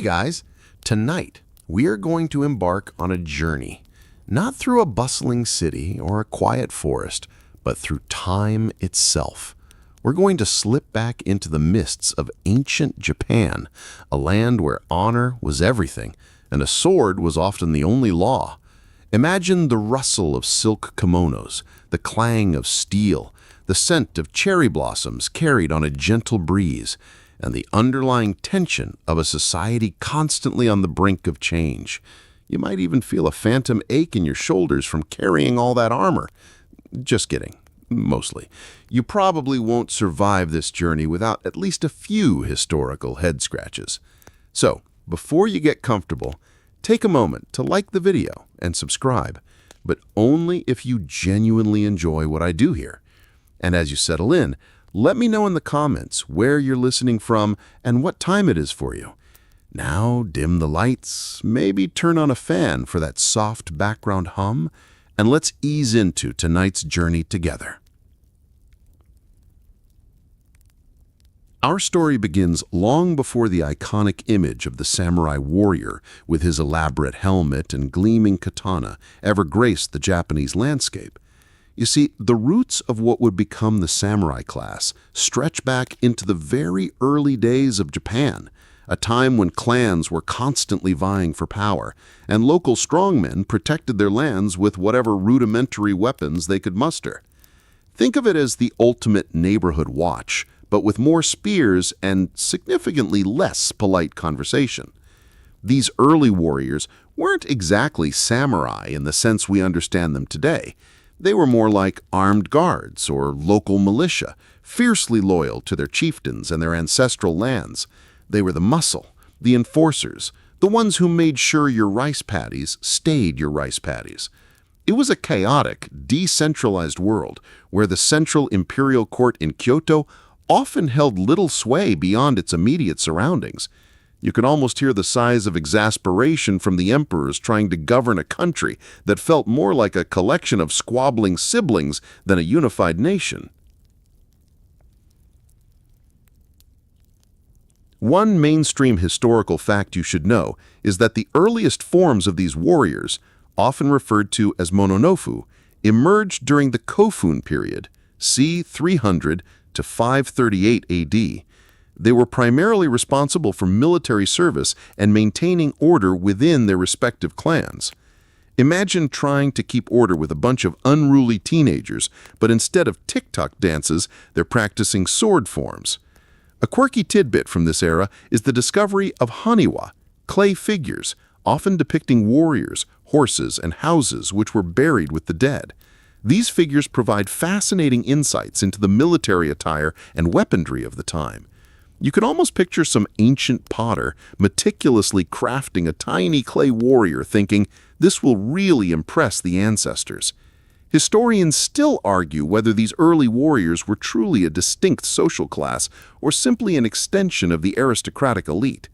guys, tonight we are going to embark on a journey, not through a bustling city or a quiet forest, but through time itself. We're going to slip back into the mists of ancient Japan, a land where honor was everything, and a sword was often the only law. Imagine the rustle of silk kimonos, the clang of steel, the scent of cherry blossoms carried on a gentle breeze, and the underlying tension of a society constantly on the brink of change. You might even feel a phantom ache in your shoulders from carrying all that armor. Just kidding. Mostly. You probably won't survive this journey without at least a few historical head scratches. So, before you get comfortable, take a moment to like the video and subscribe, but only if you genuinely enjoy what I do here. And as you settle in, let me know in the comments where you're listening from and what time it is for you. Now, dim the lights, maybe turn on a fan for that soft background hum, and let's ease into tonight's journey together. Our story begins long before the iconic image of the samurai warrior with his elaborate helmet and gleaming katana ever graced the Japanese landscape. You see, the roots of what would become the samurai class stretch back into the very early days of Japan, a time when clans were constantly vying for power, and local strongmen protected their lands with whatever rudimentary weapons they could muster. Think of it as the ultimate neighborhood watch, but with more spears and significantly less polite conversation. These early warriors weren't exactly samurai in the sense we understand them today. They were more like armed guards or local militia, fiercely loyal to their chieftains and their ancestral lands. They were the muscle, the enforcers, the ones who made sure your rice paddies stayed your rice paddies. It was a chaotic, decentralized world where the central imperial court in Kyoto often held little sway beyond its immediate surroundings. You could almost hear the sighs of exasperation from the emperors trying to govern a country that felt more like a collection of squabbling siblings than a unified nation. One mainstream historical fact you should know is that the earliest forms of these warriors, often referred to as mononofu, emerged during the Kofun period, c. 300 to 538 AD. They were primarily responsible for military service and maintaining order within their respective clans. Imagine trying to keep order with a bunch of unruly teenagers, but instead of TikTok dances, they're practicing sword forms. A quirky tidbit from this era is the discovery of haniwa, clay figures, often depicting warriors, horses, and houses which were buried with the dead. These figures provide fascinating insights into the military attire and weaponry of the time. You can almost picture some ancient potter meticulously crafting a tiny clay warrior thinking, this will really impress the ancestors. Historians still argue whether these early warriors were truly a distinct social class or simply an extension of the aristocratic elite.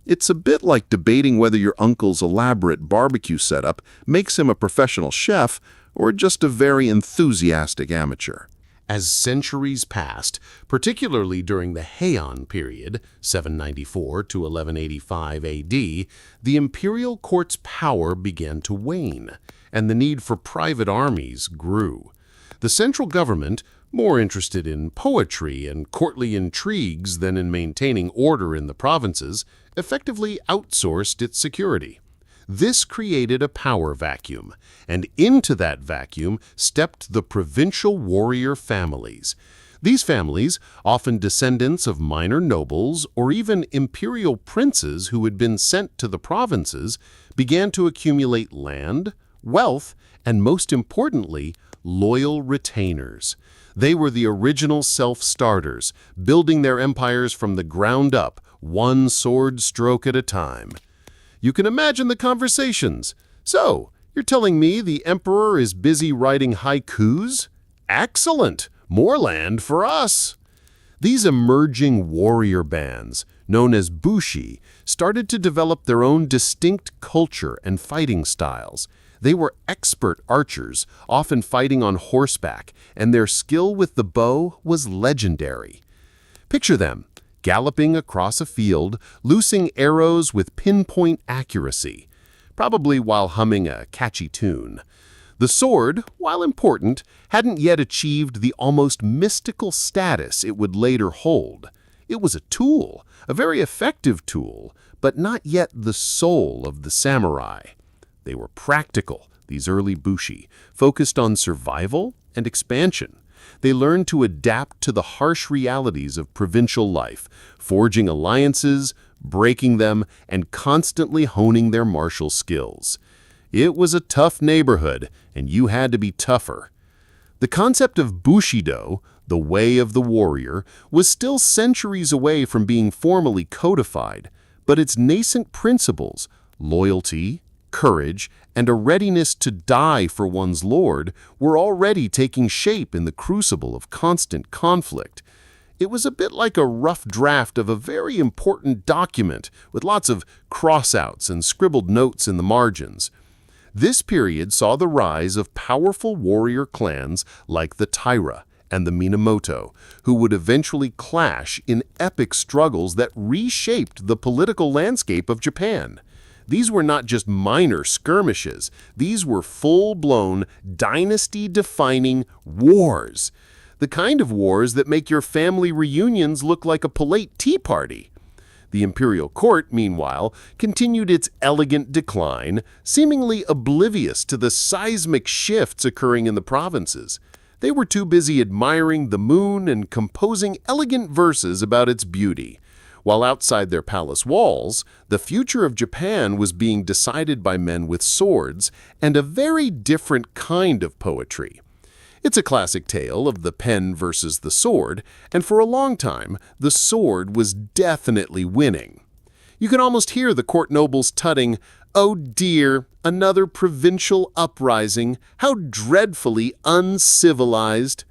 It's a bit like debating whether your uncle's elaborate barbecue setup makes him a professional chef or just a very enthusiastic amateur. As centuries passed, particularly during the Heian period, 794 to 1185 AD, the imperial court's power began to wane, and the need for private armies grew. The central government, more interested in poetry and courtly intrigues than in maintaining order in the provinces, effectively outsourced its security. This created a power vacuum, and into that vacuum stepped the provincial warrior families. These families, often descendants of minor nobles or even imperial princes who had been sent to the provinces, began to accumulate land, wealth, and most importantly, loyal retainers. They were the original self-starters, building their empires from the ground up, one sword stroke at a time. You can imagine the conversations. So, you're telling me the emperor is busy writing haikus? Excellent! More land for us! These emerging warrior bands, known as bushi, started to develop their own distinct culture and fighting styles. They were expert archers, often fighting on horseback, and their skill with the bow was legendary. Picture them, galloping across a field, loosing arrows with pinpoint accuracy, probably while humming a catchy tune. The sword, while important, hadn't yet achieved the almost mystical status it would later hold. It was a tool, a very effective tool, but not yet the soul of the samurai. They were practical, these early bushi, focused on survival and expansion. They learned to adapt to the harsh realities of provincial life, forging alliances, breaking them, and constantly honing their martial skills. It was a tough neighborhood, and you had to be tougher. The concept of Bushido, the way of the warrior, was still centuries away from being formally codified, but its nascent principles, loyalty, courage, and a readiness to die for one's lord, were already taking shape in the crucible of constant conflict. It was a bit like a rough draft of a very important document with lots of crossouts and scribbled notes in the margins. This period saw the rise of powerful warrior clans like the Taira and the Minamoto, who would eventually clash in epic struggles that reshaped the political landscape of Japan. These were not just minor skirmishes, these were full-blown, dynasty-defining wars. The kind of wars that make your family reunions look like a polite tea party. The imperial court, meanwhile, continued its elegant decline, seemingly oblivious to the seismic shifts occurring in the provinces. They were too busy admiring the moon and composing elegant verses about its beauty. While outside their palace walls, the future of Japan was being decided by men with swords and a very different kind of poetry. It's a classic tale of the pen versus the sword, and for a long time, the sword was definitely winning. You can almost hear the court nobles tutting, "Oh dear, another provincial uprising, how dreadfully uncivilized."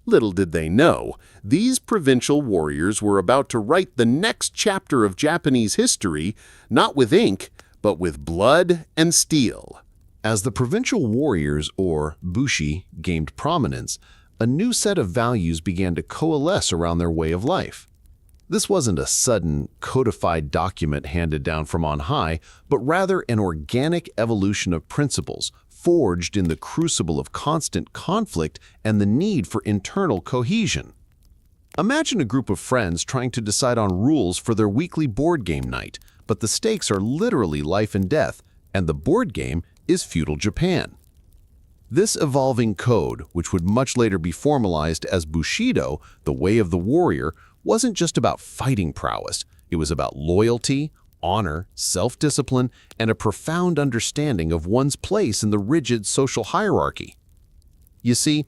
Little did they know, these provincial warriors were about to write the next chapter of Japanese history, not with ink, but with blood and steel. As the provincial warriors, or bushi, gained prominence, a new set of values began to coalesce around their way of life. This wasn't a sudden, codified document handed down from on high, but rather an organic evolution of principles forged in the crucible of constant conflict and the need for internal cohesion. Imagine a group of friends trying to decide on rules for their weekly board game night, but the stakes are literally life and death, and the board game is feudal Japan. This evolving code, which would much later be formalized as Bushido, the way of the warrior, wasn't just about fighting prowess. It was about loyalty, honor, self-discipline, and a profound understanding of one's place in the rigid social hierarchy. You see,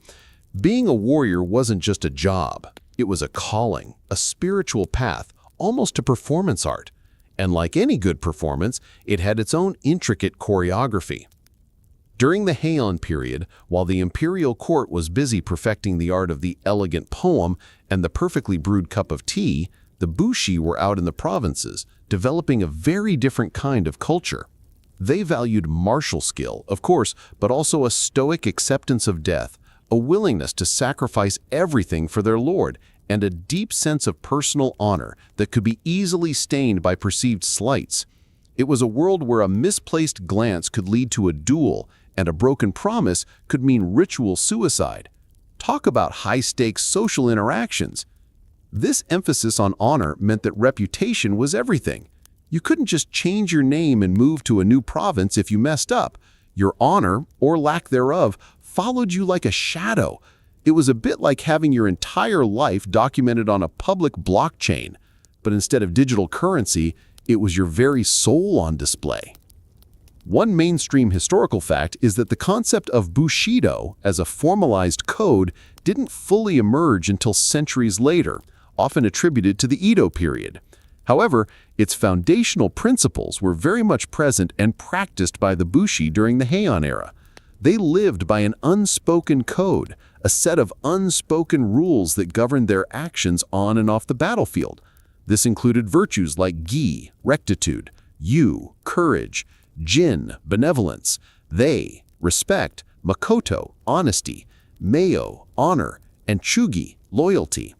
being a warrior wasn't just a job. It was a calling, a spiritual path, almost a performance art. And like any good performance, it had its own intricate choreography. During the Heian period, while the imperial court was busy perfecting the art of the elegant poem and the perfectly brewed cup of tea, the bushi were out in the provinces, developing a very different kind of culture. They valued martial skill, of course, but also a stoic acceptance of death, a willingness to sacrifice everything for their lord, and a deep sense of personal honor that could be easily stained by perceived slights. It was a world where a misplaced glance could lead to a duel, and a broken promise could mean ritual suicide. Talk about high-stakes social interactions. This emphasis on honor meant that reputation was everything. You couldn't just change your name and move to a new province if you messed up. Your honor, or lack thereof, followed you like a shadow. It was a bit like having your entire life documented on a public blockchain, but instead of digital currency, it was your very soul on display. One mainstream historical fact is that the concept of Bushido as a formalized code didn't fully emerge until centuries later, often attributed to the Edo period. However, its foundational principles were very much present and practiced by the Bushi during the Heian era. They lived by an unspoken code, a set of unspoken rules that governed their actions on and off the battlefield. This included virtues like gi, rectitude, yu, courage, jin, benevolence, they, respect, makoto, honesty, meo, honor, and chugi, loyalty.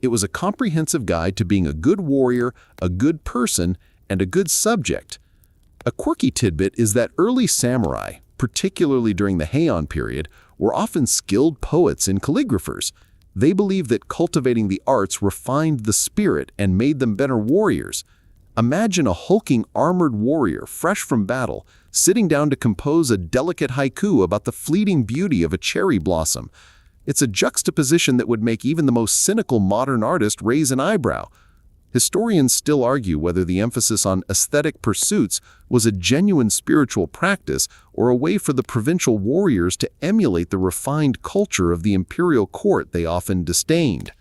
It was a comprehensive guide to being a good warrior, a good person, and a good subject. A quirky tidbit is that early samurai, particularly during the Heian period, were often skilled poets and calligraphers. They believed that cultivating the arts refined the spirit and made them better warriors. Imagine a hulking armored warrior fresh from battle, sitting down to compose a delicate haiku about the fleeting beauty of a cherry blossom. It's a juxtaposition that would make even the most cynical modern artist raise an eyebrow. Historians still argue whether the emphasis on aesthetic pursuits was a genuine spiritual practice or a way for the provincial warriors to emulate the refined culture of the imperial court they often disdained.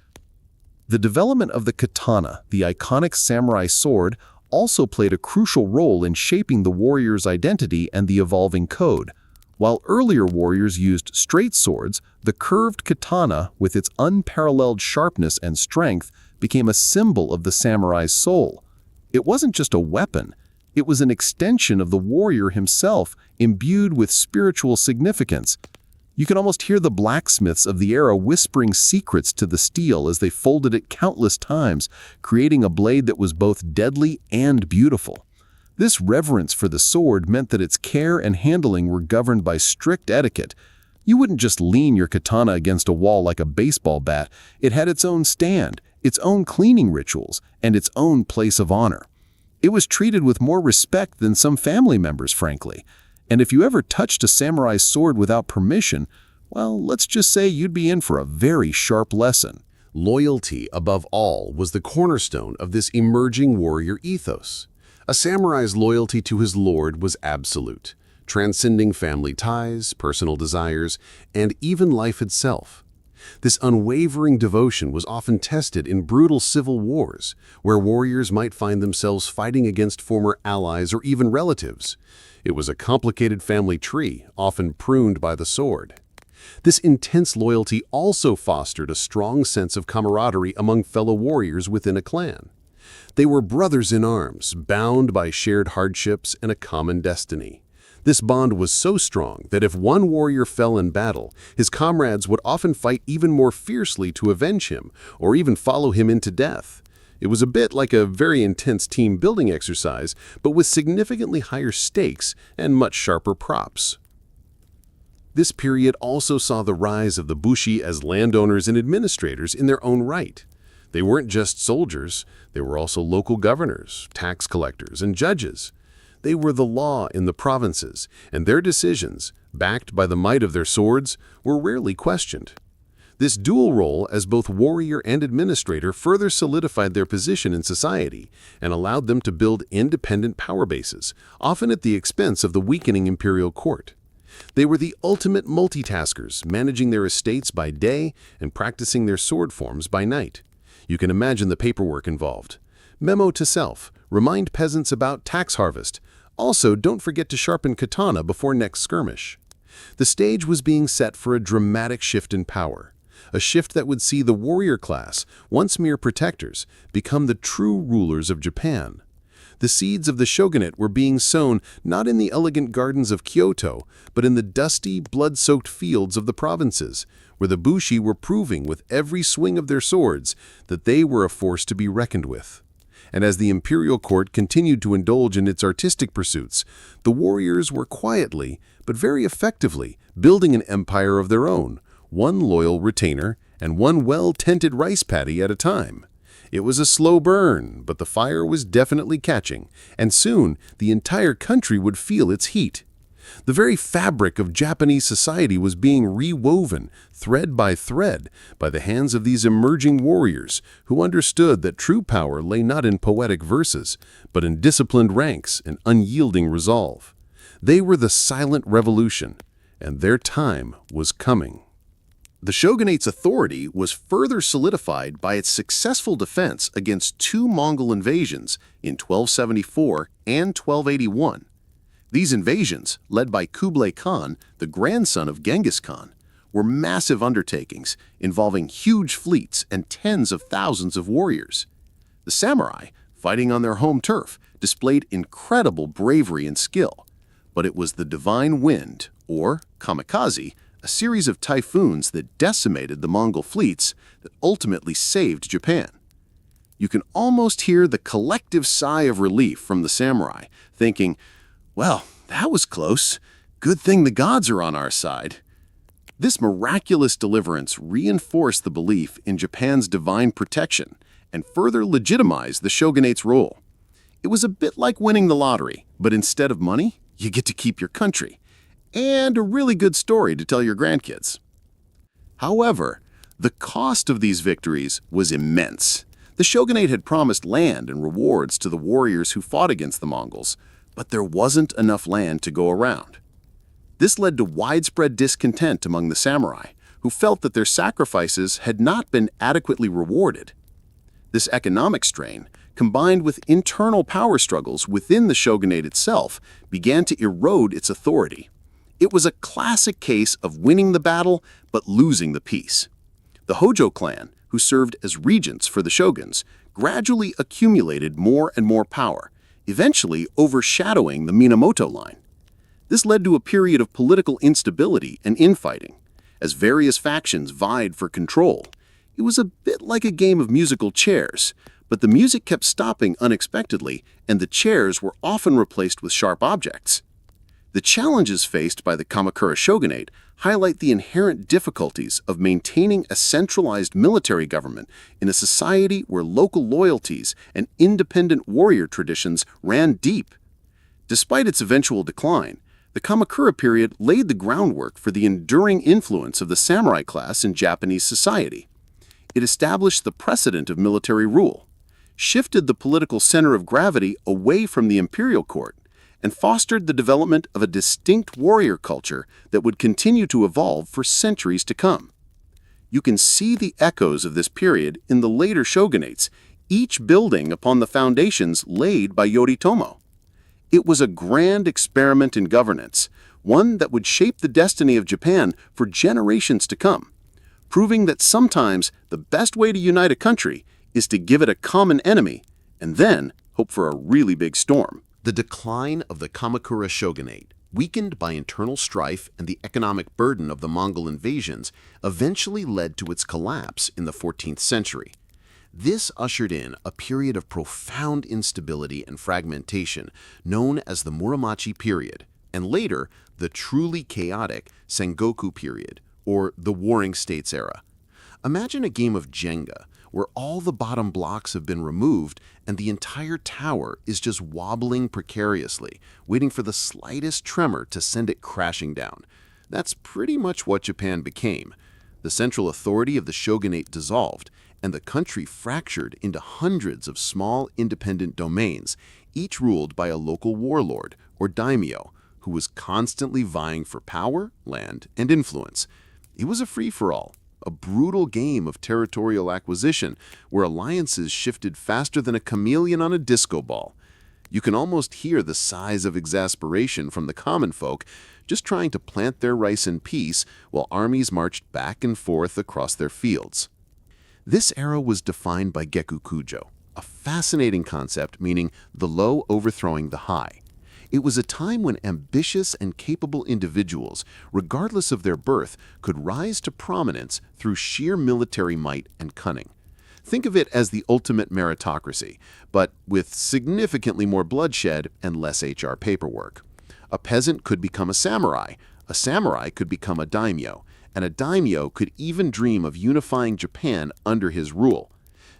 The development of the katana, the iconic samurai sword, also played a crucial role in shaping the warrior's identity and the evolving code. While earlier warriors used straight swords, the curved katana, with its unparalleled sharpness and strength, became a symbol of the samurai's soul. It wasn't just a weapon, it was an extension of the warrior himself, imbued with spiritual significance. You can almost hear the blacksmiths of the era whispering secrets to the steel as they folded it countless times, creating a blade that was both deadly and beautiful. This reverence for the sword meant that its care and handling were governed by strict etiquette. You wouldn't just lean your katana against a wall like a baseball bat. It had its own stand, its own cleaning rituals, and its own place of honor. It was treated with more respect than some family members, frankly. And if you ever touched a samurai's sword without permission, well, let's just say you'd be in for a very sharp lesson. Loyalty, above all, was the cornerstone of this emerging warrior ethos. A samurai's loyalty to his lord was absolute, transcending family ties, personal desires, and even life itself. This unwavering devotion was often tested in brutal civil wars, where warriors might find themselves fighting against former allies or even relatives. It was a complicated family tree, often pruned by the sword. This intense loyalty also fostered a strong sense of camaraderie among fellow warriors within a clan. They were brothers in arms, bound by shared hardships and a common destiny. This bond was so strong that if one warrior fell in battle, his comrades would often fight even more fiercely to avenge him, or even follow him into death. It was a bit like a very intense team-building exercise, but with significantly higher stakes and much sharper props. This period also saw the rise of the bushi as landowners and administrators in their own right. They weren't just soldiers, they were also local governors, tax collectors, and judges. They were the law in the provinces, and their decisions, backed by the might of their swords, were rarely questioned. This dual role as both warrior and administrator further solidified their position in society and allowed them to build independent power bases, often at the expense of the weakening imperial court. They were the ultimate multitaskers, managing their estates by day and practicing their sword forms by night. You can imagine the paperwork involved. Memo to self, remind peasants about tax harvest. Also, don't forget to sharpen katana before next skirmish. The stage was being set for a dramatic shift in power, a shift that would see the warrior class, once mere protectors, become the true rulers of Japan. The seeds of the shogunate were being sown not in the elegant gardens of Kyoto, but in the dusty, blood-soaked fields of the provinces, where the bushi were proving with every swing of their swords that they were a force to be reckoned with. And as the imperial court continued to indulge in its artistic pursuits, the warriors were quietly, but very effectively, building an empire of their own, one loyal retainer and one well-tended rice paddy at a time. It was a slow burn, but the fire was definitely catching, and soon the entire country would feel its heat. The very fabric of Japanese society was being rewoven, thread by thread, by the hands of these emerging warriors who understood that true power lay not in poetic verses, but in disciplined ranks and unyielding resolve. They were the silent revolution, and their time was coming. The shogunate's authority was further solidified by its successful defense against two Mongol invasions in 1274 and 1281. These invasions, led by Kublai Khan, the grandson of Genghis Khan, were massive undertakings involving huge fleets and tens of thousands of warriors. The samurai, fighting on their home turf, displayed incredible bravery and skill, but it was the divine wind, or kamikaze, a series of typhoons that decimated the Mongol fleets that ultimately saved Japan. You can almost hear the collective sigh of relief from the samurai, thinking, well, that was close. Good thing the gods are on our side. This miraculous deliverance reinforced the belief in Japan's divine protection and further legitimized the shogunate's role. It was a bit like winning the lottery, but instead of money, you get to keep your country. And a really good story to tell your grandkids. However, the cost of these victories was immense. The shogunate had promised land and rewards to the warriors who fought against the Mongols, but there wasn't enough land to go around. This led to widespread discontent among the samurai, who felt that their sacrifices had not been adequately rewarded. This economic strain, combined with internal power struggles within the shogunate itself, began to erode its authority. It was a classic case of winning the battle but losing the peace. The Hojo clan, who served as regents for the shoguns, gradually accumulated more and more power, eventually overshadowing the Minamoto line. This led to a period of political instability and infighting. As various factions vied for control, it was a bit like a game of musical chairs, but the music kept stopping unexpectedly, and the chairs were often replaced with sharp objects. The challenges faced by the Kamakura shogunate highlight the inherent difficulties of maintaining a centralized military government in a society where local loyalties and independent warrior traditions ran deep. Despite its eventual decline, the Kamakura period laid the groundwork for the enduring influence of the samurai class in Japanese society. It established the precedent of military rule, shifted the political center of gravity away from the imperial court, and fostered the development of a distinct warrior culture that would continue to evolve for centuries to come. You can see the echoes of this period in the later shogunates, each building upon the foundations laid by Yoritomo. It was a grand experiment in governance, one that would shape the destiny of Japan for generations to come, proving that sometimes the best way to unite a country is to give it a common enemy and then hope for a really big storm. The decline of the Kamakura shogunate, weakened by internal strife and the economic burden of the Mongol invasions, eventually led to its collapse in the 14th century. This ushered in a period of profound instability and fragmentation known as the Muromachi period, and later the truly chaotic Sengoku period, or the Warring States era. Imagine a game of Jenga where all the bottom blocks have been removed and the entire tower is just wobbling precariously, waiting for the slightest tremor to send it crashing down. That's pretty much what Japan became. The central authority of the shogunate dissolved, and the country fractured into hundreds of small independent domains, each ruled by a local warlord or daimyo who was constantly vying for power, land, and influence. It was a free-for-all, a brutal game of territorial acquisition where alliances shifted faster than a chameleon on a disco ball. You can almost hear the sighs of exasperation from the common folk just trying to plant their rice in peace while armies marched back and forth across their fields. This era was defined by Gekukujo, a fascinating concept meaning the low overthrowing the high. It was a time when ambitious and capable individuals, regardless of their birth, could rise to prominence through sheer military might and cunning. Think of it as the ultimate meritocracy, but with significantly more bloodshed and less HR paperwork. A peasant could become a samurai could become a daimyo, and a daimyo could even dream of unifying Japan under his rule.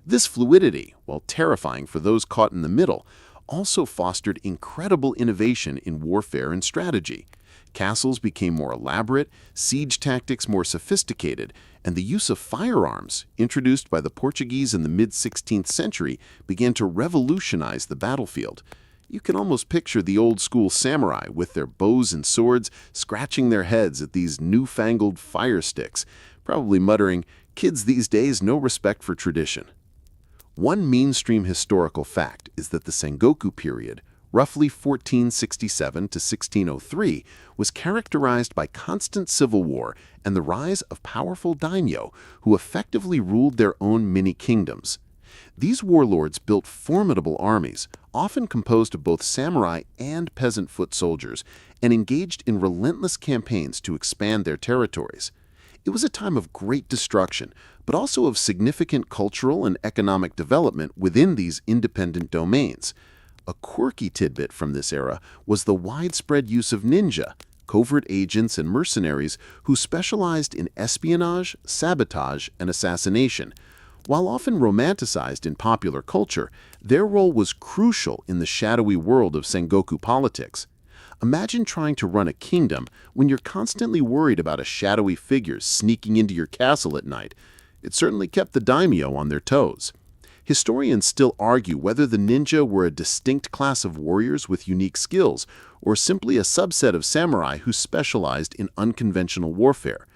This fluidity, while terrifying for those caught in the middle, also fostered incredible innovation in warfare and strategy. Castles became more elaborate, siege tactics more sophisticated, and the use of firearms, introduced by the Portuguese in the mid-16th century, began to revolutionize the battlefield. You can almost picture the old-school samurai with their bows and swords scratching their heads at these newfangled fire sticks, probably muttering, "Kids these days, no respect for tradition." One mainstream historical fact is that the Sengoku period, roughly 1467 to 1603, was characterized by constant civil war and the rise of powerful daimyo who effectively ruled their own mini-kingdoms. These warlords built formidable armies, often composed of both samurai and peasant foot soldiers, and engaged in relentless campaigns to expand their territories. It was a time of great destruction, but also of significant cultural and economic development within these independent domains. A quirky tidbit from this era was the widespread use of ninja, covert agents and mercenaries who specialized in espionage, sabotage, and assassination. While often romanticized in popular culture, their role was crucial in the shadowy world of Sengoku politics. Imagine trying to run a kingdom when you're constantly worried about a shadowy figure sneaking into your castle at night. It certainly kept the daimyo on their toes. Historians still argue whether the ninja were a distinct class of warriors with unique skills, or simply a subset of samurai who specialized in unconventional warfare.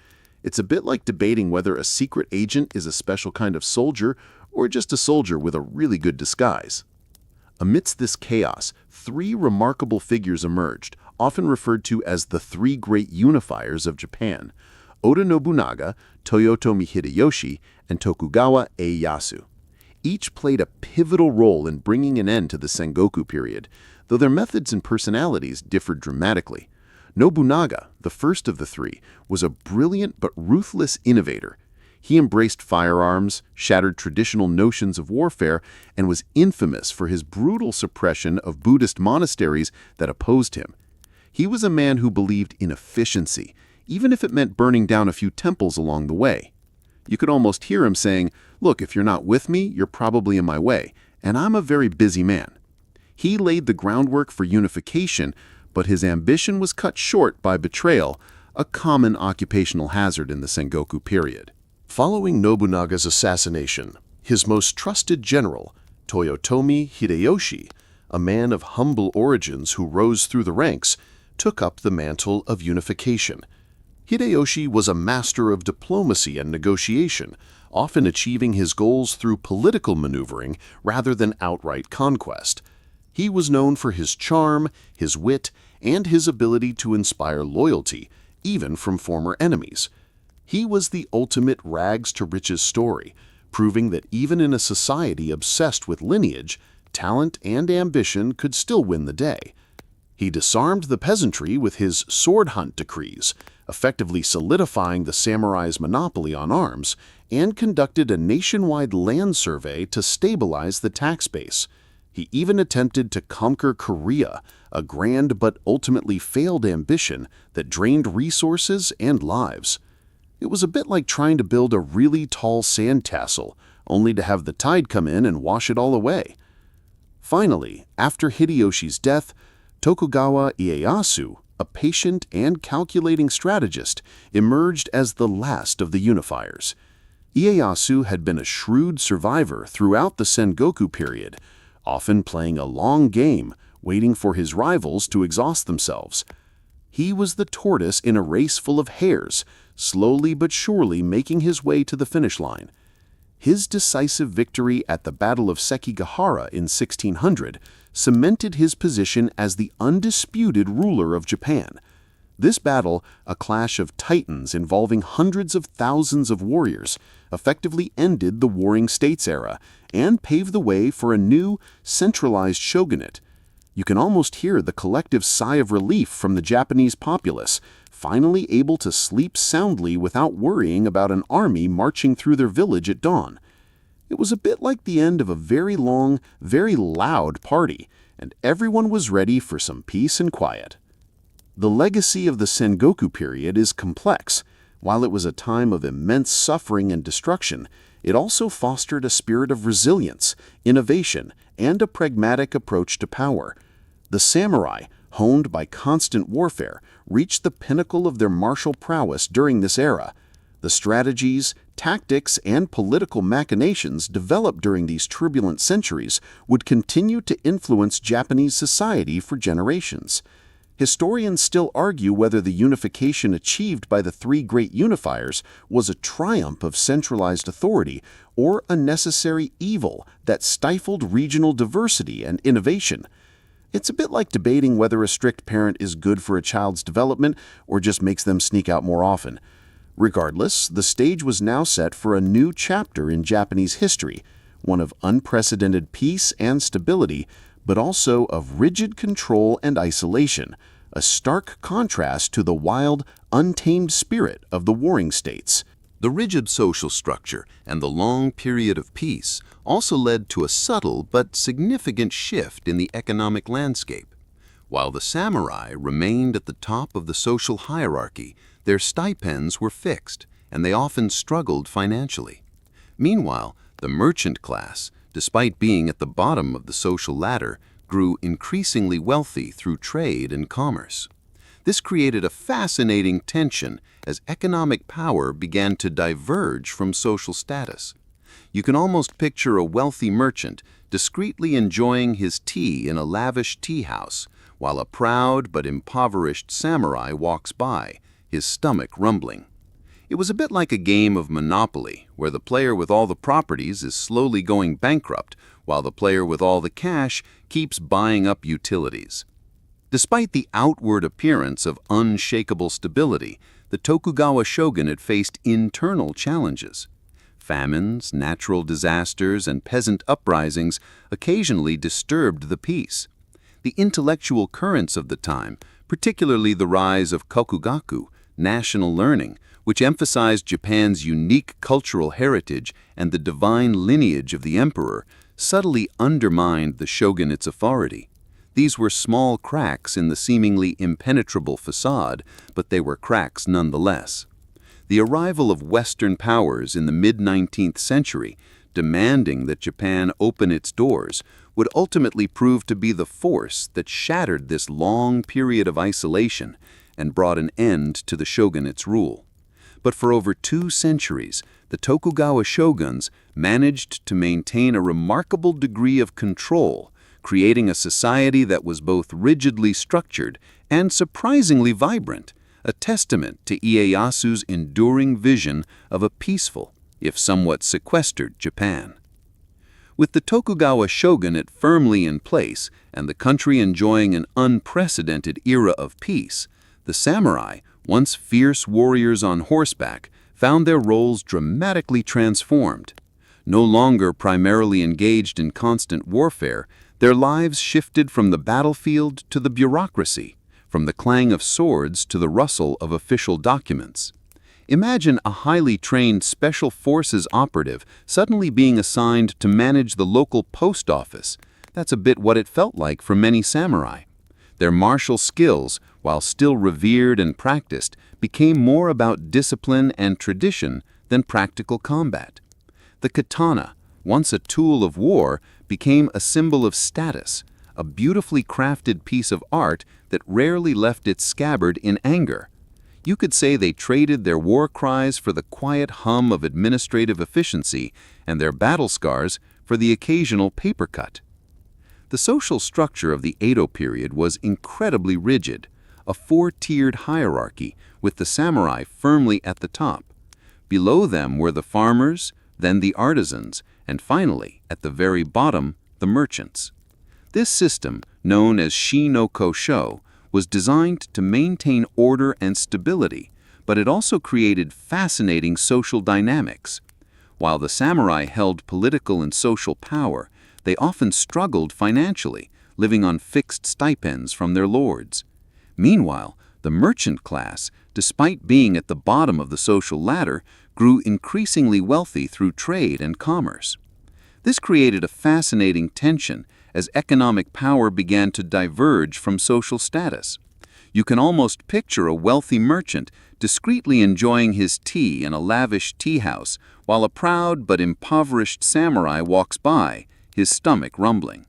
It's a bit like debating whether a secret agent is a special kind of soldier or just a soldier with a really good disguise. Amidst this chaos, three remarkable figures emerged, often referred to as the three great unifiers of Japan: Oda Nobunaga, Toyotomi Hideyoshi, and Tokugawa Ieyasu. Each played a pivotal role in bringing an end to the Sengoku period, though their methods and personalities differed dramatically. Nobunaga, the first of the three, was a brilliant but ruthless innovator. He embraced firearms, shattered traditional notions of warfare, and was infamous for his brutal suppression of Buddhist monasteries that opposed him. He was a man who believed in efficiency, even if it meant burning down a few temples along the way. You could almost hear him saying, "Look, if you're not with me, you're probably in my way, and I'm a very busy man." He laid the groundwork for unification, but his ambition was cut short by betrayal, a common occupational hazard in the Sengoku period. Following Nobunaga's assassination, his most trusted general, Toyotomi Hideyoshi, a man of humble origins who rose through the ranks, took up the mantle of unification. Hideyoshi was a master of diplomacy and negotiation, often achieving his goals through political maneuvering rather than outright conquest. He was known for his charm, his wit, and his ability to inspire loyalty, even from former enemies. He was the ultimate rags-to-riches story, proving that even in a society obsessed with lineage, talent and ambition could still win the day. He disarmed the peasantry with his sword hunt decrees, effectively solidifying the samurai's monopoly on arms, and conducted a nationwide land survey to stabilize the tax base. He even attempted to conquer Korea, a grand but ultimately failed ambition that drained resources and lives. It was a bit like trying to build a really tall sandcastle, only to have the tide come in and wash it all away. Finally, after Hideyoshi's death, Tokugawa Ieyasu, a patient and calculating strategist, emerged as the last of the unifiers. Ieyasu had been a shrewd survivor throughout the Sengoku period, often playing a long game, waiting for his rivals to exhaust themselves. He was the tortoise in a race full of hares, slowly but surely making his way to the finish line. His decisive victory at the Battle of Sekigahara in 1600 cemented his position as the undisputed ruler of Japan. This battle, a clash of titans involving hundreds of thousands of warriors, effectively ended the Warring States era and paved the way for a new, centralized shogunate. You can almost hear the collective sigh of relief from the Japanese populace, finally able to sleep soundly without worrying about an army marching through their village at dawn. It was a bit like the end of a very long, very loud party, and everyone was ready for some peace and quiet. The legacy of the Sengoku period is complex. While it was a time of immense suffering and destruction, it also fostered a spirit of resilience, innovation, and a pragmatic approach to power. The samurai, honed by constant warfare, reached the pinnacle of their martial prowess during this era. The strategies, tactics, and political machinations developed during these turbulent centuries would continue to influence Japanese society for generations. Historians still argue whether the unification achieved by the three great unifiers was a triumph of centralized authority or a necessary evil that stifled regional diversity and innovation. It's a bit like debating whether a strict parent is good for a child's development or just makes them sneak out more often. Regardless, the stage was now set for a new chapter in Japanese history, one of unprecedented peace and stability, but also of rigid control and isolation, a stark contrast to the wild, untamed spirit of the warring states. The rigid social structure and the long period of peace also led to a subtle but significant shift in the economic landscape. While the samurai remained at the top of the social hierarchy, their stipends were fixed, and they often struggled financially. Meanwhile, the merchant class, despite being at the bottom of the social ladder, grew increasingly wealthy through trade and commerce. This created a fascinating tension as economic power began to diverge from social status. You can almost picture a wealthy merchant discreetly enjoying his tea in a lavish tea house, while a proud but impoverished samurai walks by, his stomach rumbling. It was a bit like a game of Monopoly, where the player with all the properties is slowly going bankrupt, while the player with all the cash keeps buying up utilities. Despite the outward appearance of unshakable stability, the Tokugawa shogunate faced internal challenges. Famines, natural disasters, and peasant uprisings occasionally disturbed the peace. The intellectual currents of the time, particularly the rise of kokugaku, national learning, which emphasized Japan's unique cultural heritage and the divine lineage of the emperor, subtly undermined the shogunate's authority. These were small cracks in the seemingly impenetrable facade, but they were cracks nonetheless. The arrival of Western powers in the mid-19th century, demanding that Japan open its doors, would ultimately prove to be the force that shattered this long period of isolation and brought an end to the shogunate's rule. But for over 2 centuries, the Tokugawa shoguns managed to maintain a remarkable degree of control, creating a society that was both rigidly structured and surprisingly vibrant, a testament to Ieyasu's enduring vision of a peaceful, if somewhat sequestered, Japan. With the Tokugawa shogunate firmly in place and the country enjoying an unprecedented era of peace, the samurai, once fierce warriors on horseback, found their roles dramatically transformed. No longer primarily engaged in constant warfare, their lives shifted from the battlefield to the bureaucracy, from the clang of swords to the rustle of official documents. Imagine a highly trained special forces operative suddenly being assigned to manage the local post office. That's a bit what it felt like for many samurai. Their martial skills, while still revered and practiced, became more about discipline and tradition than practical combat. The katana, once a tool of war, became a symbol of status, a beautifully crafted piece of art that rarely left its scabbard in anger. You could say they traded their war cries for the quiet hum of administrative efficiency and their battle scars for the occasional paper cut. The social structure of the Edo period was incredibly rigid, a 4-tiered hierarchy with the samurai firmly at the top. Below them were the farmers, then the artisans, and finally, at the very bottom, the merchants. This system, known as shi no kosho, was designed to maintain order and stability, but it also created fascinating social dynamics. While the samurai held political and social power, they often struggled financially, living on fixed stipends from their lords. Meanwhile, the merchant class, despite being at the bottom of the social ladder, grew increasingly wealthy through trade and commerce. This created a fascinating tension as economic power began to diverge from social status. You can almost picture a wealthy merchant discreetly enjoying his tea in a lavish tea house while a proud but impoverished samurai walks by, his stomach rumbling.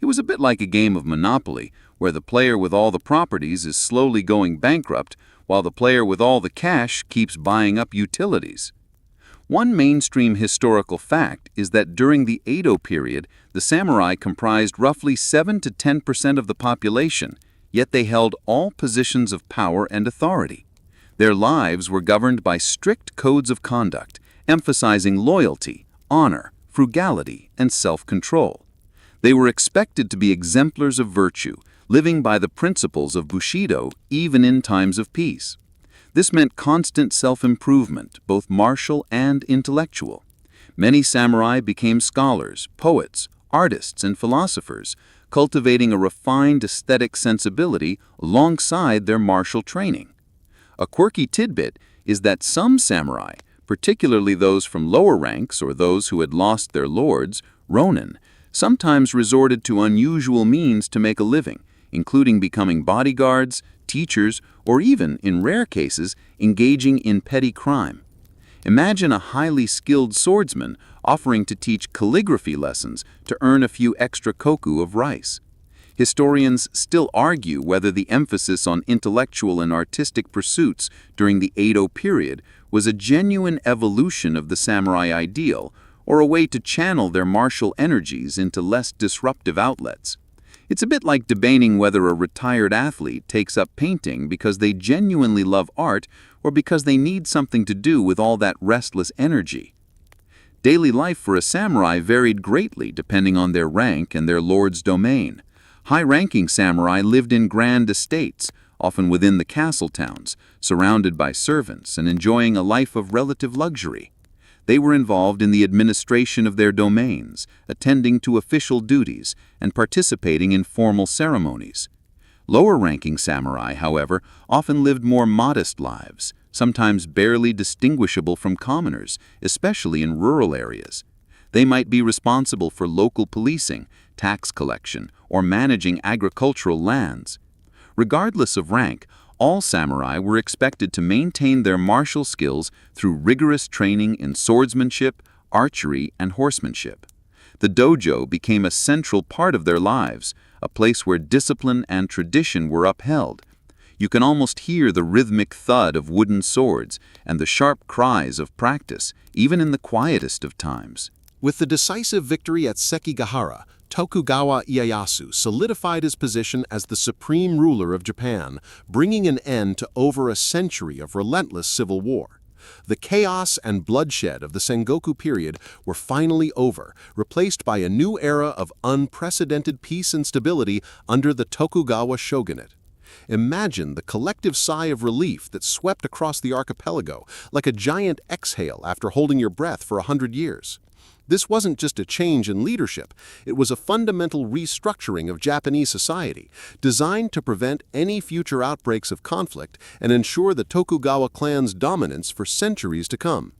It was a bit like a game of Monopoly, where the player with all the properties is slowly going bankrupt, while the player with all the cash keeps buying up utilities. One mainstream historical fact is that during the Edo period, the samurai comprised roughly 7 to 10% of the population, yet they held all positions of power and authority. Their lives were governed by strict codes of conduct, emphasizing loyalty, honor, frugality, and self-control. They were expected to be exemplars of virtue, living by the principles of Bushido even in times of peace. This meant constant self-improvement, both martial and intellectual. Many samurai became scholars, poets, artists, and philosophers, cultivating a refined aesthetic sensibility alongside their martial training. A quirky tidbit is that some samurai, particularly those from lower ranks or those who had lost their lords, ronin, sometimes resorted to unusual means to make a living, including becoming bodyguards, teachers, or even, in rare cases, engaging in petty crime. Imagine a highly skilled swordsman offering to teach calligraphy lessons to earn a few extra koku of rice. Historians still argue whether the emphasis on intellectual and artistic pursuits during the Edo period was a genuine evolution of the samurai ideal or a way to channel their martial energies into less disruptive outlets. It's a bit like debating whether a retired athlete takes up painting because they genuinely love art or because they need something to do with all that restless energy. Daily life for a samurai varied greatly depending on their rank and their lord's domain. High-ranking samurai lived in grand estates, often within the castle towns, surrounded by servants and enjoying a life of relative luxury. They were involved in the administration of their domains, attending to official duties, and participating in formal ceremonies. Lower-ranking samurai, however, often lived more modest lives, sometimes barely distinguishable from commoners, especially in rural areas. They might be responsible for local policing, tax collection, or managing agricultural lands. Regardless of rank, all samurai were expected to maintain their martial skills through rigorous training in swordsmanship, archery, and horsemanship. The dojo became a central part of their lives, a place where discipline and tradition were upheld. You can almost hear the rhythmic thud of wooden swords and the sharp cries of practice, even in the quietest of times. With the decisive victory at Sekigahara, Tokugawa Ieyasu solidified his position as the supreme ruler of Japan, bringing an end to over a century of relentless civil war. The chaos and bloodshed of the Sengoku period were finally over, replaced by a new era of unprecedented peace and stability under the Tokugawa Shogunate. Imagine the collective sigh of relief that swept across the archipelago, like a giant exhale after holding your breath for 100 years. This wasn't just a change in leadership, it was a fundamental restructuring of Japanese society, designed to prevent any future outbreaks of conflict and ensure the Tokugawa clan's dominance for centuries to come.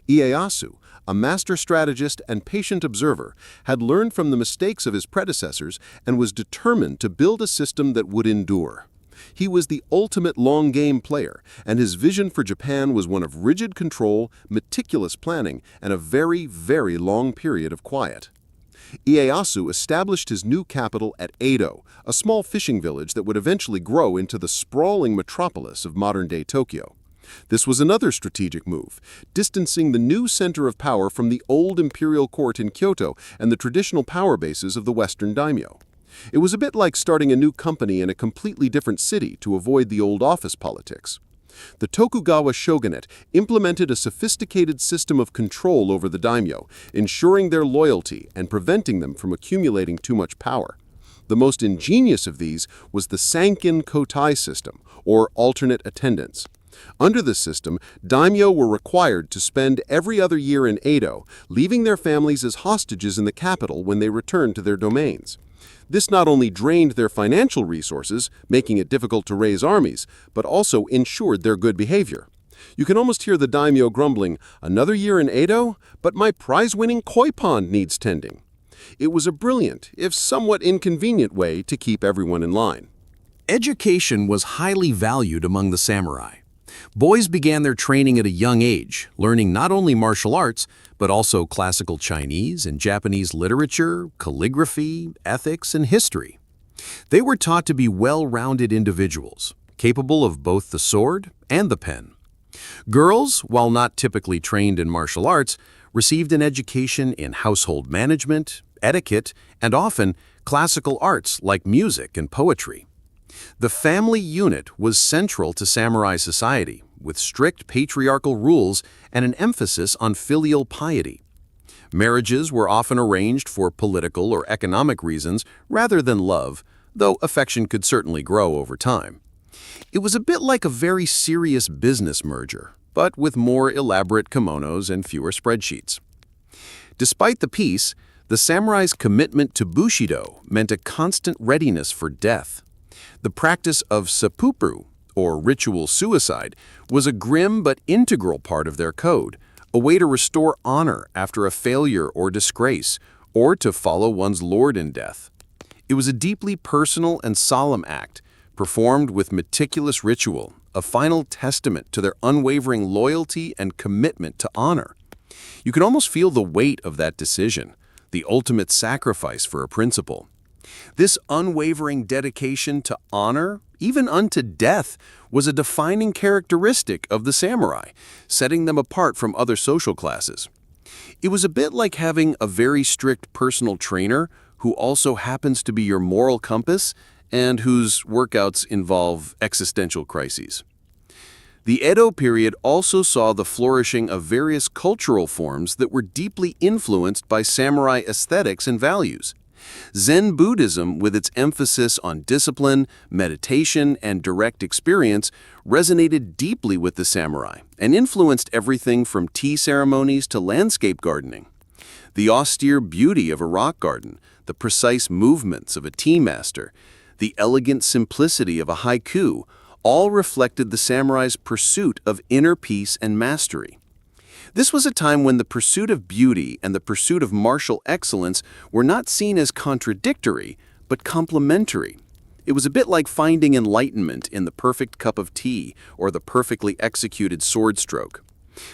Ieyasu, a master strategist and patient observer, had learned from the mistakes of his predecessors and was determined to build a system that would endure. He was the ultimate long-game player, and his vision for Japan was one of rigid control, meticulous planning, and a very, very long period of quiet. Ieyasu established his new capital at Edo, a small fishing village that would eventually grow into the sprawling metropolis of modern-day Tokyo. This was another strategic move, distancing the new center of power from the old imperial court in Kyoto and the traditional power bases of the Western daimyo. It was a bit like starting a new company in a completely different city to avoid the old office politics. The Tokugawa Shogunate implemented a sophisticated system of control over the daimyo, ensuring their loyalty and preventing them from accumulating too much power. The most ingenious of these was the Sankin Kotai system, or alternate attendance. Under this system, daimyo were required to spend every other year in Edo, leaving their families as hostages in the capital when they returned to their domains. This not only drained their financial resources, making it difficult to raise armies, but also ensured their good behavior. You can almost hear the daimyo grumbling, "Another year in Edo? But my prize-winning koi pond needs tending." It was a brilliant, if somewhat inconvenient way to keep everyone in line. Education was highly valued among the samurai. Boys began their training at a young age, learning not only martial arts, but also classical Chinese and Japanese literature, calligraphy, ethics, and history. They were taught to be well-rounded individuals, capable of both the sword and the pen. Girls, while not typically trained in martial arts, received an education in household management, etiquette, and often classical arts like music and poetry. The family unit was central to samurai society, with strict patriarchal rules and an emphasis on filial piety. Marriages were often arranged for political or economic reasons rather than love, though affection could certainly grow over time. It was a bit like a very serious business merger, but with more elaborate kimonos and fewer spreadsheets. Despite the peace, the samurai's commitment to Bushido meant a constant readiness for death. The practice of seppuku, or ritual suicide, was a grim but integral part of their code, a way to restore honor after a failure or disgrace, or to follow one's lord in death. It was a deeply personal and solemn act, performed with meticulous ritual, a final testament to their unwavering loyalty and commitment to honor. You could almost feel the weight of that decision, the ultimate sacrifice for a principle. This unwavering dedication to honor, even unto death, was a defining characteristic of the samurai, setting them apart from other social classes. It was a bit like having a very strict personal trainer who also happens to be your moral compass and whose workouts involve existential crises. The Edo period also saw the flourishing of various cultural forms that were deeply influenced by samurai aesthetics and values. Zen Buddhism, with its emphasis on discipline, meditation, and direct experience, resonated deeply with the samurai and influenced everything from tea ceremonies to landscape gardening. The austere beauty of a rock garden, the precise movements of a tea master, the elegant simplicity of a haiku, all reflected the samurai's pursuit of inner peace and mastery. This was a time when the pursuit of beauty and the pursuit of martial excellence were not seen as contradictory, but complementary. It was a bit like finding enlightenment in the perfect cup of tea or the perfectly executed sword stroke.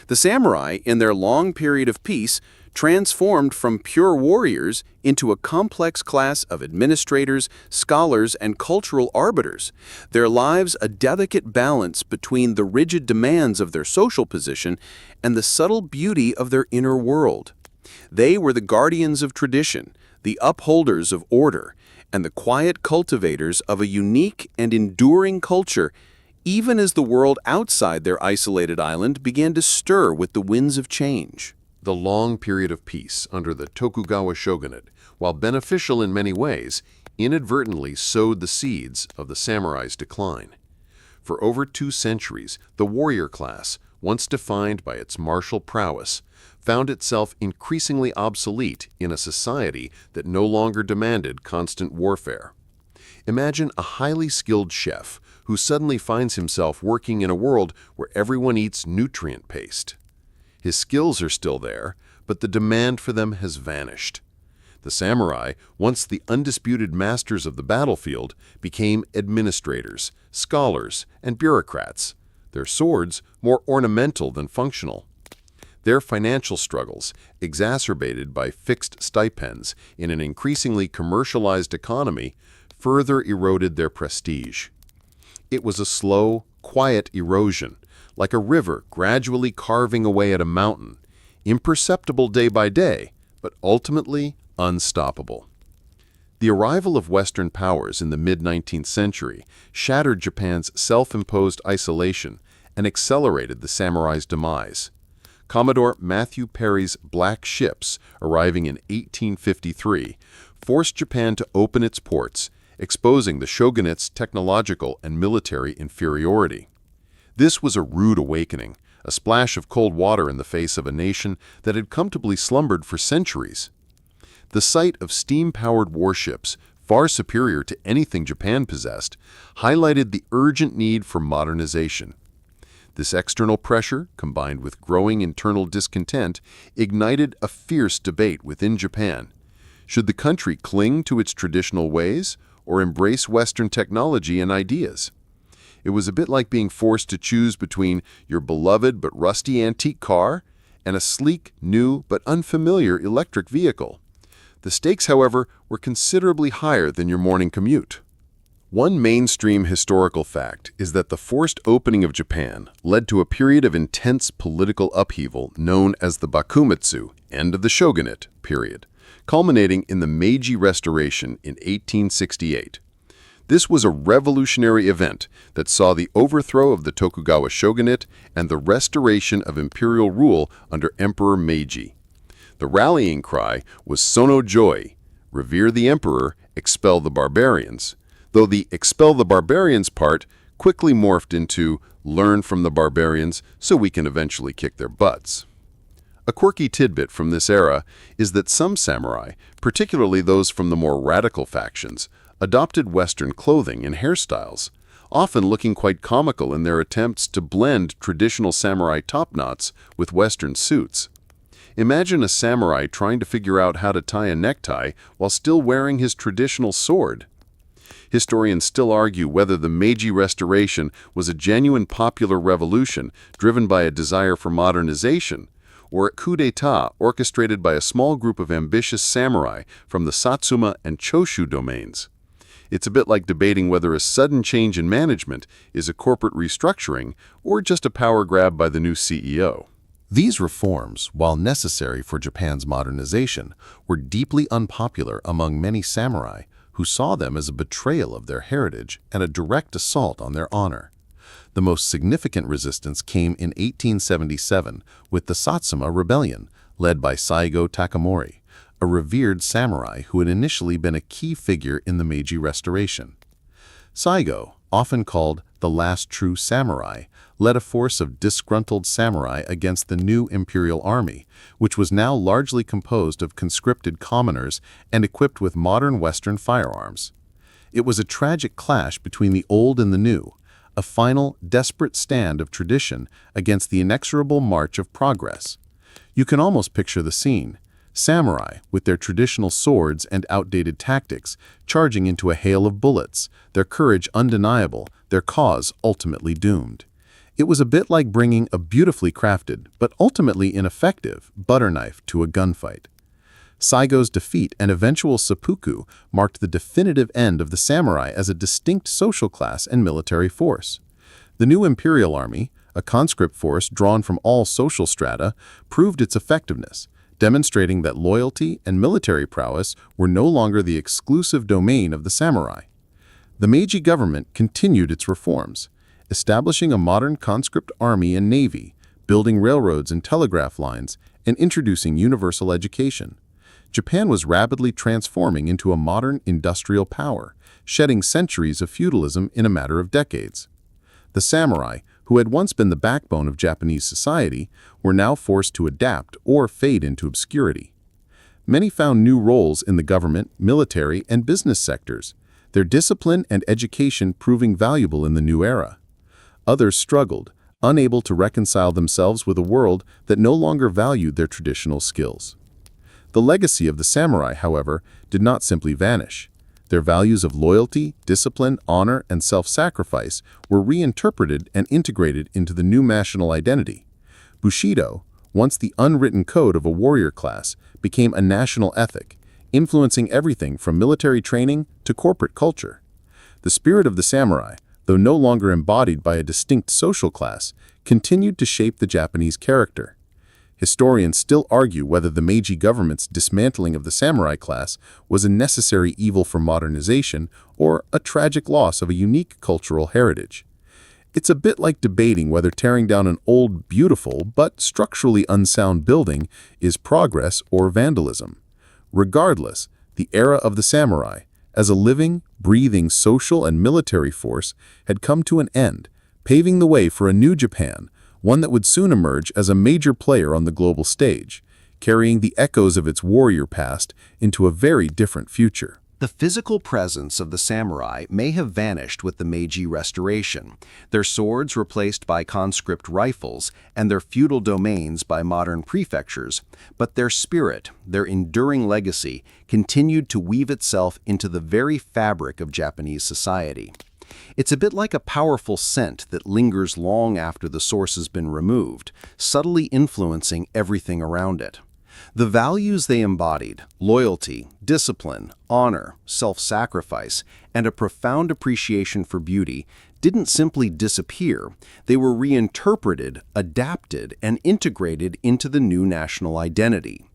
The samurai, in their long period of peace, transformed from pure warriors into a complex class of administrators, scholars, and cultural arbiters, their lives a delicate balance between the rigid demands of their social position and the subtle beauty of their inner world. They were the guardians of tradition, the upholders of order, and the quiet cultivators of a unique and enduring culture, even as the world outside their isolated island began to stir with the winds of change. The long period of peace under the Tokugawa Shogunate, while beneficial in many ways, inadvertently sowed the seeds of the samurai's decline. For over 2 centuries, the warrior class, once defined by its martial prowess, found itself increasingly obsolete in a society that no longer demanded constant warfare. Imagine a highly skilled chef who suddenly finds himself working in a world where everyone eats nutrient paste. His skills are still there, but the demand for them has vanished. The samurai, once the undisputed masters of the battlefield, became administrators, scholars, and bureaucrats, their swords more ornamental than functional. Their financial struggles, exacerbated by fixed stipends in an increasingly commercialized economy, further eroded their prestige. It was a slow, quiet erosion, like a river gradually carving away at a mountain, imperceptible day by day, but ultimately unstoppable. The arrival of Western powers in the mid-19th century shattered Japan's self-imposed isolation and accelerated the samurai's demise. Commodore Matthew Perry's Black Ships, arriving in 1853, forced Japan to open its ports, exposing the shogunate's technological and military inferiority. This was a rude awakening, a splash of cold water in the face of a nation that had comfortably slumbered for centuries. The sight of steam-powered warships, far superior to anything Japan possessed, highlighted the urgent need for modernization. This external pressure, combined with growing internal discontent, ignited a fierce debate within Japan. Should the country cling to its traditional ways or embrace Western technology and ideas? It was a bit like being forced to choose between your beloved but rusty antique car and a sleek, new, but unfamiliar electric vehicle. The stakes, however, were considerably higher than your morning commute. One mainstream historical fact is that the forced opening of Japan led to a period of intense political upheaval known as the Bakumatsu, end of the shogunate, period, culminating in the Meiji Restoration in 1868. This was a revolutionary event that saw the overthrow of the Tokugawa shogunate and the restoration of imperial rule under Emperor Meiji. The rallying cry was Sono Joi, revere the emperor, expel the barbarians, though the expel the barbarians part quickly morphed into learn from the barbarians so we can eventually kick their butts. A quirky tidbit from this era is that some samurai, particularly those from the more radical factions, adopted Western clothing and hairstyles, often looking quite comical in their attempts to blend traditional samurai topknots with Western suits. Imagine a samurai trying to figure out how to tie a necktie while still wearing his traditional sword. Historians still argue whether the Meiji Restoration was a genuine popular revolution driven by a desire for modernization, or a coup d'etat orchestrated by a small group of ambitious samurai from the Satsuma and Choshu domains. It's a bit like debating whether a sudden change in management is a corporate restructuring or just a power grab by the new CEO. These reforms, while necessary for Japan's modernization, were deeply unpopular among many samurai who saw them as a betrayal of their heritage and a direct assault on their honor. The most significant resistance came in 1877 with the Satsuma Rebellion, led by Saigo Takamori, a revered samurai who had initially been a key figure in the Meiji Restoration. Saigo, often called the last true samurai, led a force of disgruntled samurai against the new imperial army, which was now largely composed of conscripted commoners and equipped with modern Western firearms. It was a tragic clash between the old and the new, a final, desperate stand of tradition against the inexorable march of progress. You can almost picture the scene. Samurai, with their traditional swords and outdated tactics, charging into a hail of bullets, their courage undeniable, their cause ultimately doomed. It was a bit like bringing a beautifully crafted, but ultimately ineffective, butter knife to a gunfight. Saigo's defeat and eventual seppuku marked the definitive end of the samurai as a distinct social class and military force. The new imperial army, a conscript force drawn from all social strata, proved its effectiveness, demonstrating that loyalty and military prowess were no longer the exclusive domain of the samurai. The Meiji government continued its reforms, establishing a modern conscript army and navy, building railroads and telegraph lines, and introducing universal education. Japan was rapidly transforming into a modern industrial power, shedding centuries of feudalism in a matter of decades. The samurai, who had once been the backbone of Japanese society, were now forced to adapt or fade into obscurity. Many found new roles in the government, military, and business sectors, their discipline and education proving valuable in the new era. Others struggled, unable to reconcile themselves with a world that no longer valued their traditional skills. The legacy of the samurai, however, did not simply vanish. Their values of loyalty, discipline, honor, and self-sacrifice were reinterpreted and integrated into the new national identity. Bushido, once the unwritten code of a warrior class, became a national ethic, influencing everything from military training to corporate culture. The spirit of the samurai, though no longer embodied by a distinct social class, continued to shape the Japanese character. Historians still argue whether the Meiji government's dismantling of the samurai class was a necessary evil for modernization or a tragic loss of a unique cultural heritage. It's a bit like debating whether tearing down an old, beautiful, but structurally unsound building is progress or vandalism. Regardless, the era of the samurai, as a living, breathing social and military force, had come to an end, paving the way for a new Japan, one that would soon emerge as a major player on the global stage, carrying the echoes of its warrior past into a very different future. The physical presence of the samurai may have vanished with the Meiji Restoration, their swords replaced by conscript rifles and their feudal domains by modern prefectures, but their spirit, their enduring legacy, continued to weave itself into the very fabric of Japanese society. It's a bit like a powerful scent that lingers long after the source has been removed, subtly influencing everything around it. The values they embodied, loyalty, discipline, honor, self-sacrifice, and a profound appreciation for beauty, didn't simply disappear. They were reinterpreted, adapted, and integrated into the new national identity.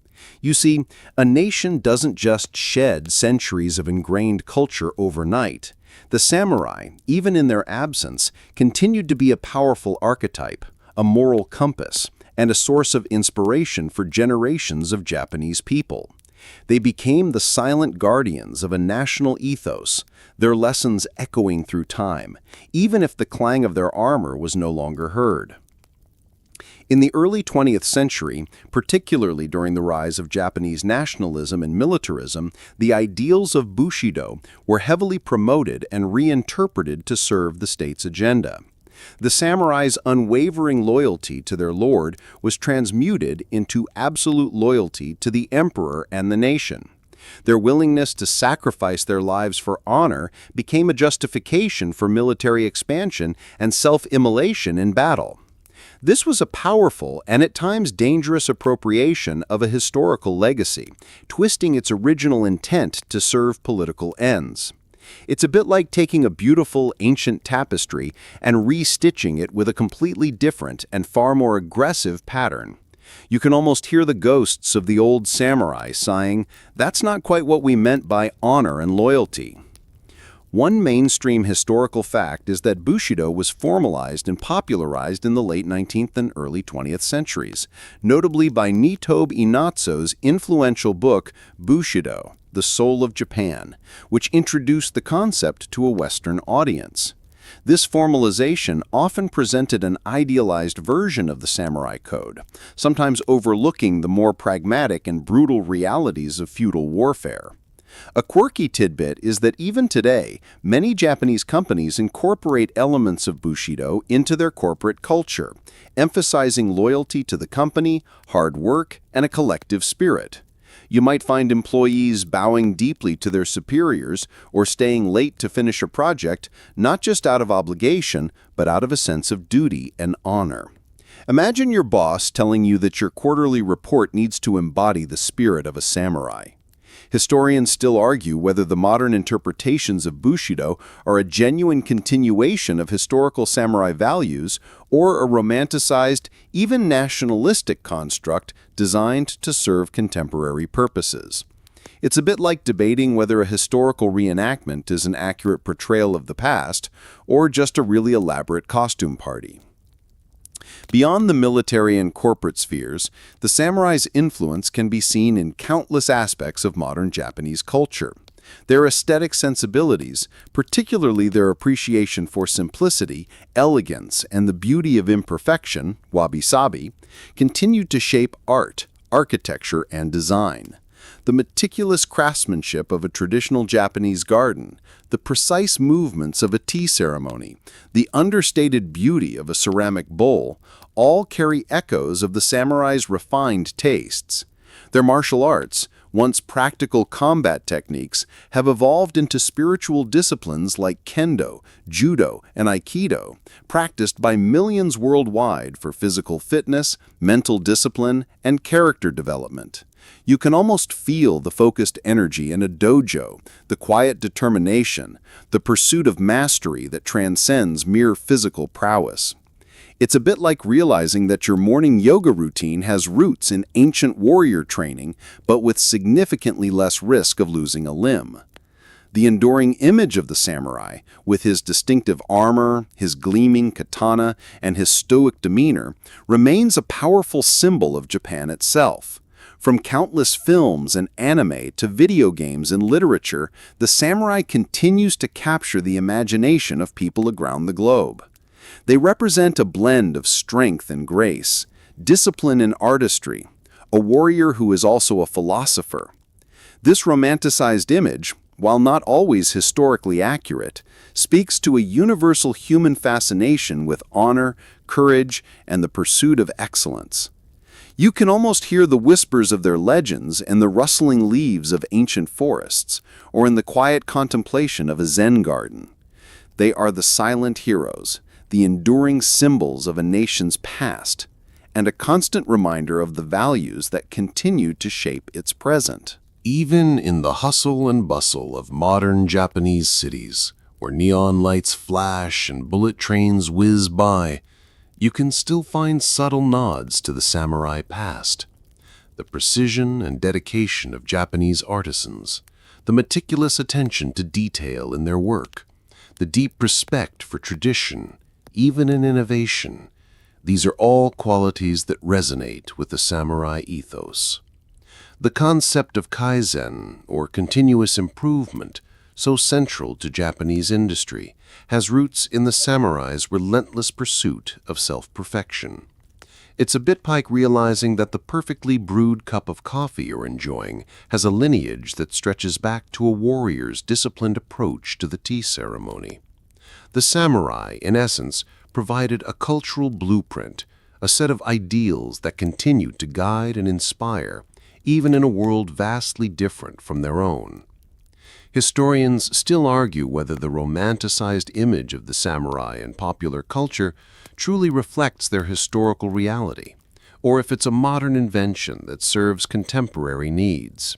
You see, a nation doesn't just shed centuries of ingrained culture overnight. The samurai, even in their absence, continued to be a powerful archetype, a moral compass, and a source of inspiration for generations of Japanese people. They became the silent guardians of a national ethos, their lessons echoing through time, even if the clang of their armor was no longer heard. In the early 20th century, particularly during the rise of Japanese nationalism and militarism, the ideals of Bushido were heavily promoted and reinterpreted to serve the state's agenda. The samurai's unwavering loyalty to their lord was transmuted into absolute loyalty to the emperor and the nation. Their willingness to sacrifice their lives for honor became a justification for military expansion and self-immolation in battle. This was a powerful and at times dangerous appropriation of a historical legacy, twisting its original intent to serve political ends. It's a bit like taking a beautiful ancient tapestry and restitching it with a completely different and far more aggressive pattern. You can almost hear the ghosts of the old samurai sighing, "That's not quite what we meant by honor and loyalty." One mainstream historical fact is that Bushido was formalized and popularized in the late 19th and early 20th centuries, notably by Nitobe Inatsu's influential book Bushido, The Soul of Japan, which introduced the concept to a Western audience. This formalization often presented an idealized version of the samurai code, sometimes overlooking the more pragmatic and brutal realities of feudal warfare. A quirky tidbit is that even today, many Japanese companies incorporate elements of Bushido into their corporate culture, emphasizing loyalty to the company, hard work, and a collective spirit. You might find employees bowing deeply to their superiors or staying late to finish a project, not just out of obligation, but out of a sense of duty and honor. Imagine your boss telling you that your quarterly report needs to embody the spirit of a samurai. Historians still argue whether the modern interpretations of Bushido are a genuine continuation of historical samurai values or a romanticized, even nationalistic construct designed to serve contemporary purposes. It's a bit like debating whether a historical reenactment is an accurate portrayal of the past or just a really elaborate costume party. Beyond the military and corporate spheres, the samurai's influence can be seen in countless aspects of modern Japanese culture. Their aesthetic sensibilities, particularly their appreciation for simplicity, elegance, and the beauty of imperfection, wabi-sabi, continued to shape art, architecture, and design. The meticulous craftsmanship of a traditional Japanese garden, the precise movements of a tea ceremony, the understated beauty of a ceramic bowl, all carry echoes of the samurai's refined tastes. Their martial arts, once practical combat techniques, have evolved into spiritual disciplines like kendo, judo, and aikido, practiced by millions worldwide for physical fitness, mental discipline, and character development. You can almost feel the focused energy in a dojo, the quiet determination, the pursuit of mastery that transcends mere physical prowess. It's a bit like realizing that your morning yoga routine has roots in ancient warrior training, but with significantly less risk of losing a limb. The enduring image of the samurai, with his distinctive armor, his gleaming katana, and his stoic demeanor, remains a powerful symbol of Japan itself. From countless films and anime to video games and literature, the samurai continues to capture the imagination of people around the globe. They represent a blend of strength and grace, discipline and artistry, a warrior who is also a philosopher. This romanticized image, while not always historically accurate, speaks to a universal human fascination with honor, courage, and the pursuit of excellence. You can almost hear the whispers of their legends in the rustling leaves of ancient forests, or in the quiet contemplation of a Zen garden. They are the silent heroes, the enduring symbols of a nation's past, and a constant reminder of the values that continue to shape its present. Even in the hustle and bustle of modern Japanese cities, where neon lights flash and bullet trains whiz by, you can still find subtle nods to the samurai past. The precision and dedication of Japanese artisans, the meticulous attention to detail in their work, the deep respect for tradition, even in innovation, these are all qualities that resonate with the samurai ethos. The concept of kaizen, or continuous improvement, so central to Japanese industry, has roots in the samurai's relentless pursuit of self-perfection. It's a bit like realizing that the perfectly brewed cup of coffee you're enjoying has a lineage that stretches back to a warrior's disciplined approach to the tea ceremony. The samurai, in essence, provided a cultural blueprint, a set of ideals that continued to guide and inspire, even in a world vastly different from their own. Historians still argue whether the romanticized image of the samurai in popular culture truly reflects their historical reality, or if it's a modern invention that serves contemporary needs.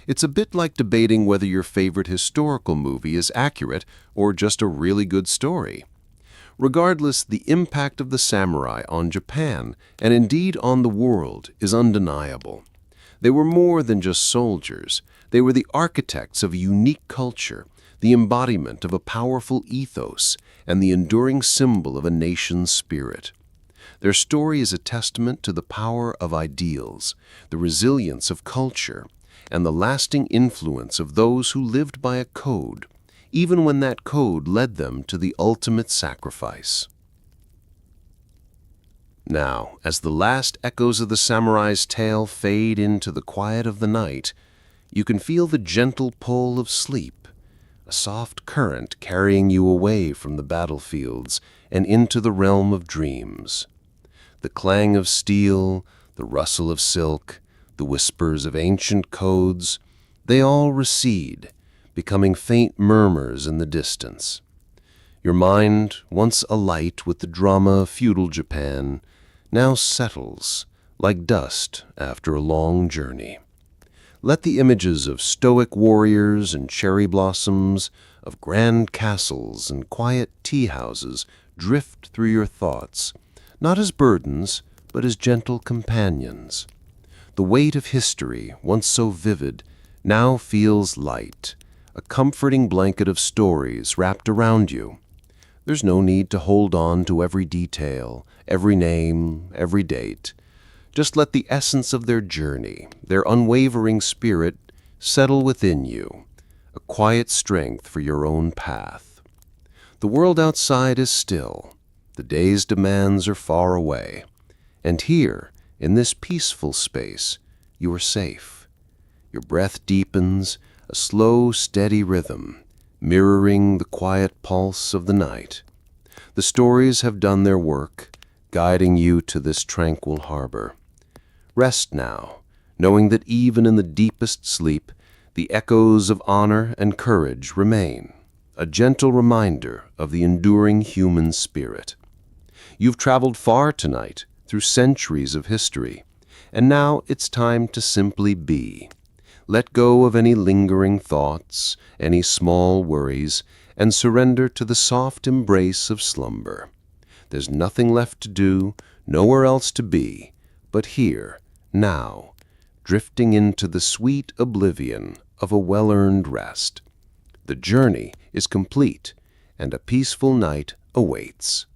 It's a bit like debating whether your favorite historical movie is accurate or just a really good story. Regardless, the impact of the samurai on Japan, and indeed on the world, is undeniable. They were more than just soldiers. They were the architects of a unique culture, the embodiment of a powerful ethos, and the enduring symbol of a nation's spirit. Their story is a testament to the power of ideals, the resilience of culture, and the lasting influence of those who lived by a code, even when that code led them to the ultimate sacrifice. Now, as the last echoes of the samurai's tale fade into the quiet of the night, you can feel the gentle pull of sleep, a soft current carrying you away from the battlefields and into the realm of dreams. The clang of steel, the rustle of silk, the whispers of ancient codes, they all recede, becoming faint murmurs in the distance. Your mind, once alight with the drama of feudal Japan, now settles like dust after a long journey. Let the images of stoic warriors and cherry blossoms, of grand castles and quiet tea-houses drift through your thoughts, not as burdens, but as gentle companions. The weight of history, once so vivid, now feels light, a comforting blanket of stories wrapped around you. There's no need to hold on to every detail, every name, every date. Just let the essence of their journey, their unwavering spirit, settle within you, a quiet strength for your own path. The world outside is still, the day's demands are far away, and here, in this peaceful space, you are safe. Your breath deepens, a slow, steady rhythm, mirroring the quiet pulse of the night. The stories have done their work, guiding you to this tranquil harbor. Rest now, knowing that even in the deepest sleep, the echoes of honor and courage remain, a gentle reminder of the enduring human spirit. You've traveled far tonight, through centuries of history, and now it's time to simply be. Let go of any lingering thoughts, any small worries, and surrender to the soft embrace of slumber. There's nothing left to do, nowhere else to be, but here, now, drifting into the sweet oblivion of a well-earned rest. The journey is complete, and a peaceful night awaits.